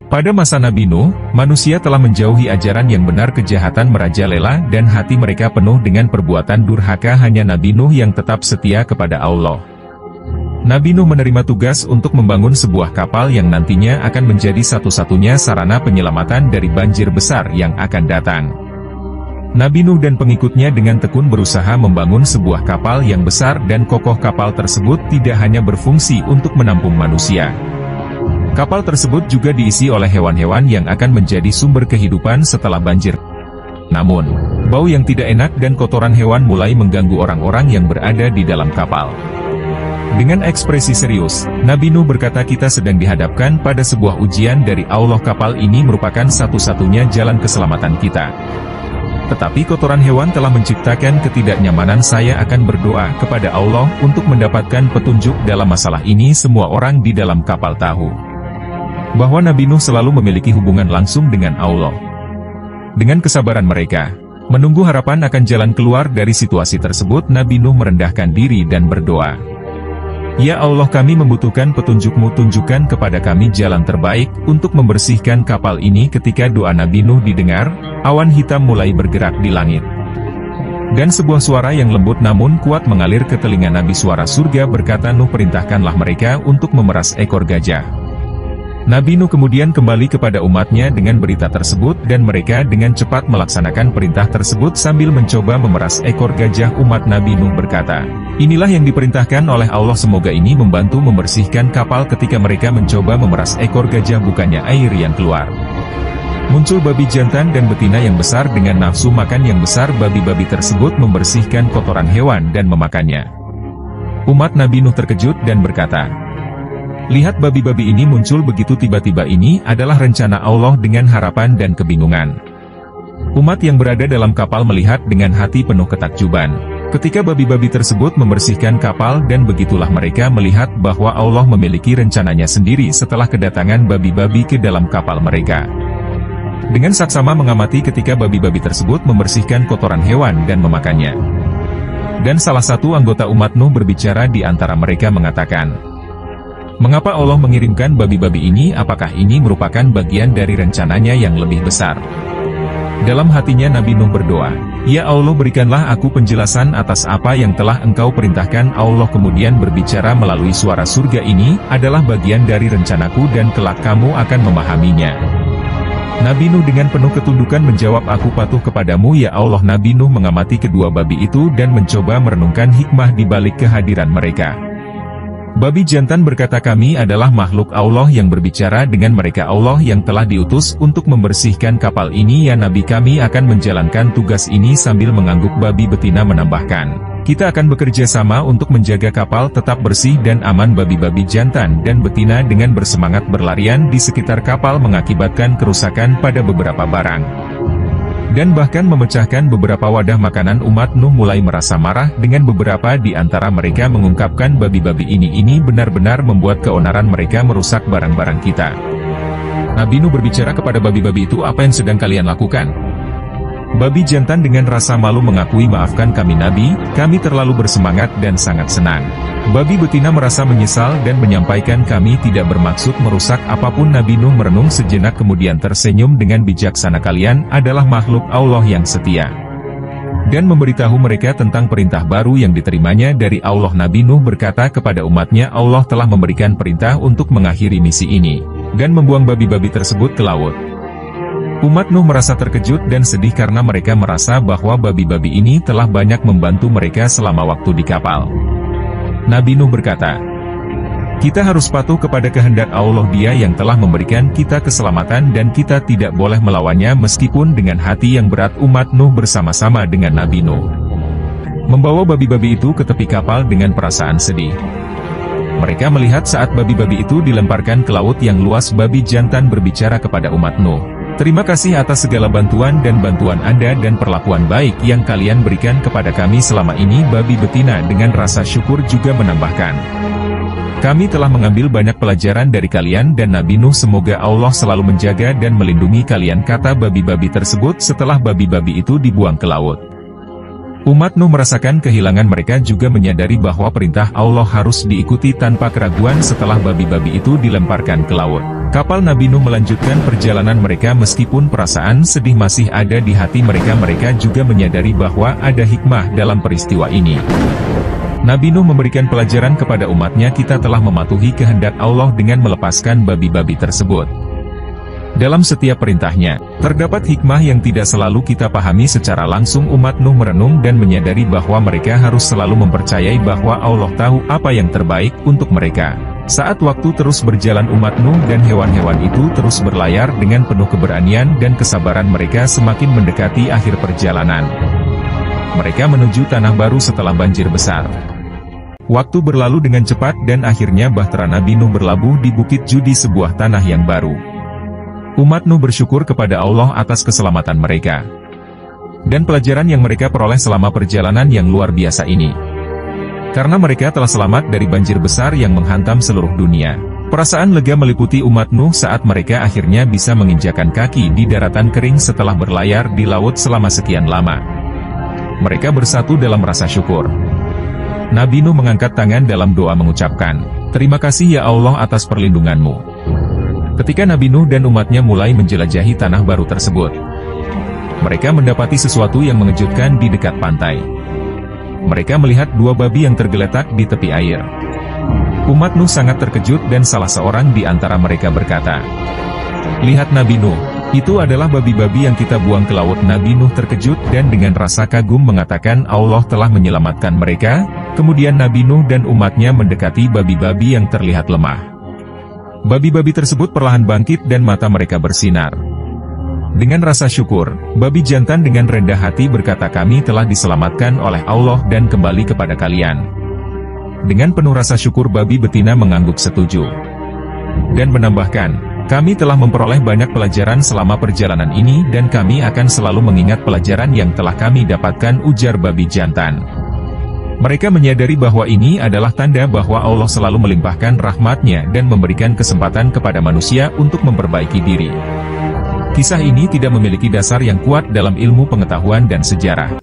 Pada masa Nabi Nuh, manusia telah menjauhi ajaran yang benar, kejahatan merajalela dan hati mereka penuh dengan perbuatan durhaka. Hanya Nabi Nuh yang tetap setia kepada Allah. Nabi Nuh menerima tugas untuk membangun sebuah kapal yang nantinya akan menjadi satu-satunya sarana penyelamatan dari banjir besar yang akan datang. Nabi Nuh dan pengikutnya dengan tekun berusaha membangun sebuah kapal yang besar dan kokoh. Kapal tersebut tidak hanya berfungsi untuk menampung manusia. Kapal tersebut juga diisi oleh hewan-hewan yang akan menjadi sumber kehidupan setelah banjir. Namun, bau yang tidak enak dan kotoran hewan mulai mengganggu orang-orang yang berada di dalam kapal. Dengan ekspresi serius, Nabi Nuh berkata, kita sedang dihadapkan pada sebuah ujian dari Allah. Kapal ini merupakan satu-satunya jalan keselamatan kita. Tetapi kotoran hewan telah menciptakan ketidaknyamanan. Saya akan berdoa kepada Allah untuk mendapatkan petunjuk dalam masalah ini. Semua orang di dalam kapal tahu bahwa Nabi Nuh selalu memiliki hubungan langsung dengan Allah. Dengan kesabaran mereka menunggu harapan akan jalan keluar dari situasi tersebut, Nabi Nuh merendahkan diri dan berdoa, Ya Allah, kami membutuhkan petunjuk-Mu, tunjukkan kepada kami jalan terbaik untuk membersihkan kapal ini. Ketika doa Nabi Nuh didengar, awan hitam mulai bergerak di langit. Dan sebuah suara yang lembut namun kuat mengalir ke telinga Nabi. Suara surga berkata, Nuh, perintahkanlah mereka untuk memeras ekor gajah. Nabi Nuh kemudian kembali kepada umatnya dengan berita tersebut dan mereka dengan cepat melaksanakan perintah tersebut sambil mencoba memeras ekor gajah. Umat Nabi Nuh berkata, inilah yang diperintahkan oleh Allah, semoga ini membantu membersihkan kapal. Ketika mereka mencoba memeras ekor gajah, bukannya air yang keluar. Muncul babi jantan dan betina yang besar dengan nafsu makan yang besar. Babi-babi tersebut membersihkan kotoran hewan dan memakannya. Umat Nabi Nuh terkejut dan berkata, lihat, babi-babi ini muncul begitu tiba-tiba. Ini adalah rencana Allah. Dengan harapan dan kebingungan, umat yang berada dalam kapal melihat dengan hati penuh ketakjuban ketika babi-babi tersebut membersihkan kapal, dan begitulah mereka melihat bahwa Allah memiliki rencananya sendiri setelah kedatangan babi-babi ke dalam kapal mereka. Dengan saksama mengamati ketika babi-babi tersebut membersihkan kotoran hewan dan memakannya. Dan salah satu anggota umat Nuh berbicara di antara mereka mengatakan, mengapa Allah mengirimkan babi-babi ini? Apakah ini merupakan bagian dari rencananya yang lebih besar? Dalam hatinya Nabi Nuh berdoa, ya Allah, berikanlah aku penjelasan atas apa yang telah Engkau perintahkan. Allah kemudian berbicara melalui suara surga, ini adalah bagian dari rencanaku dan kelak kamu akan memahaminya. Nabi Nuh dengan penuh ketundukan menjawab, aku patuh kepadamu ya Allah. Nabi Nuh mengamati kedua babi itu dan mencoba merenungkan hikmah di balik kehadiran mereka. Babi jantan berkata, kami adalah makhluk Allah yang berbicara dengan mereka. Allah yang telah diutus untuk membersihkan kapal ini. Ya Nabi, kami akan menjalankan tugas ini sambil mengangguk. Babi betina menambahkan, kita akan bekerja sama untuk menjaga kapal tetap bersih dan aman. Babi-babi jantan dan betina dengan bersemangat berlarian di sekitar kapal mengakibatkan kerusakan pada beberapa barang dan bahkan memecahkan beberapa wadah makanan. Umat Nuh mulai merasa marah dengan beberapa di antara mereka mengungkapkan, babi-babi ini benar-benar membuat keonaran, mereka merusak barang-barang kita. Nabi Nuh berbicara kepada babi-babi itu, apa yang sedang kalian lakukan? Babi jantan dengan rasa malu mengakui, maafkan kami Nabi, kami terlalu bersemangat dan sangat senang. Babi betina merasa menyesal dan menyampaikan, kami tidak bermaksud merusak apapun. Nabi Nuh merenung sejenak kemudian tersenyum dengan bijaksana, kalian adalah makhluk Allah yang setia. Dan memberitahu mereka tentang perintah baru yang diterimanya dari Allah. Nabi Nuh berkata kepada umatnya, Allah telah memberikan perintah untuk mengakhiri misi ini dan membuang babi-babi tersebut ke laut. Umat Nuh merasa terkejut dan sedih karena mereka merasa bahwa babi-babi ini telah banyak membantu mereka selama waktu di kapal. Nabi Nuh berkata, kita harus patuh kepada kehendak Allah, Dia yang telah memberikan kita keselamatan dan kita tidak boleh melawannya. Meskipun dengan hati yang berat, umat Nuh bersama-sama dengan Nabi Nuh membawa babi-babi itu ke tepi kapal dengan perasaan sedih. Mereka melihat saat babi-babi itu dilemparkan ke laut yang luas. Babi jantan berbicara kepada umat Nuh, terima kasih atas segala bantuan Anda dan perlakuan baik yang kalian berikan kepada kami selama ini. Babi betina dengan rasa syukur juga menambahkan, kami telah mengambil banyak pelajaran dari kalian dan Nabi Nuh, semoga Allah selalu menjaga dan melindungi kalian, kata babi-babi tersebut setelah babi-babi itu dibuang ke laut. Umat Nuh merasakan kehilangan. Mereka juga menyadari bahwa perintah Allah harus diikuti tanpa keraguan. Setelah babi-babi itu dilemparkan ke laut, kapal Nabi Nuh melanjutkan perjalanan mereka. Meskipun perasaan sedih masih ada di hati mereka, mereka juga menyadari bahwa ada hikmah dalam peristiwa ini. Nabi Nuh memberikan pelajaran kepada umatnya. Kita telah mematuhi kehendak Allah dengan melepaskan babi-babi tersebut. Dalam setiap perintahnya, terdapat hikmah yang tidak selalu kita pahami secara langsung. Umat Nuh merenung dan menyadari bahwa mereka harus selalu mempercayai bahwa Allah tahu apa yang terbaik untuk mereka. Saat waktu terus berjalan, umat Nuh dan hewan-hewan itu terus berlayar dengan penuh keberanian dan kesabaran. Mereka semakin mendekati akhir perjalanan. Mereka menuju tanah baru setelah banjir besar. Waktu berlalu dengan cepat dan akhirnya bahtera Nabi Nuh berlabuh di Bukit Judi, sebuah tanah yang baru. Umat Nuh bersyukur kepada Allah atas keselamatan mereka dan pelajaran yang mereka peroleh selama perjalanan yang luar biasa ini. Karena mereka telah selamat dari banjir besar yang menghantam seluruh dunia, perasaan lega meliputi umat Nuh saat mereka akhirnya bisa menginjakan kaki di daratan kering setelah berlayar di laut selama sekian lama. Mereka bersatu dalam rasa syukur. Nabi Nuh mengangkat tangan dalam doa mengucapkan, "Terima kasih ya Allah atas perlindungan-Mu." Ketika Nabi Nuh dan umatnya mulai menjelajahi tanah baru tersebut, mereka mendapati sesuatu yang mengejutkan di dekat pantai. Mereka melihat dua babi yang tergeletak di tepi air. Umat Nuh sangat terkejut dan salah seorang di antara mereka berkata, "Lihat Nabi Nuh, itu adalah babi-babi yang kita buang ke laut." Nabi Nuh terkejut dan dengan rasa kagum mengatakan Allah telah menyelamatkan mereka. Kemudian Nabi Nuh dan umatnya mendekati babi-babi yang terlihat lemah. Babi-babi tersebut perlahan bangkit dan mata mereka bersinar. Dengan rasa syukur, babi jantan dengan rendah hati berkata, "Kami telah diselamatkan oleh Allah dan kembali kepada kalian." Dengan penuh rasa syukur, babi betina mengangguk setuju dan menambahkan, "Kami telah memperoleh banyak pelajaran selama perjalanan ini dan kami akan selalu mengingat pelajaran yang telah kami dapatkan," ujar babi jantan. Mereka menyadari bahwa ini adalah tanda bahwa Allah selalu melimpahkan rahmat-Nya dan memberikan kesempatan kepada manusia untuk memperbaiki diri. Kisah ini tidak memiliki dasar yang kuat dalam ilmu pengetahuan dan sejarah.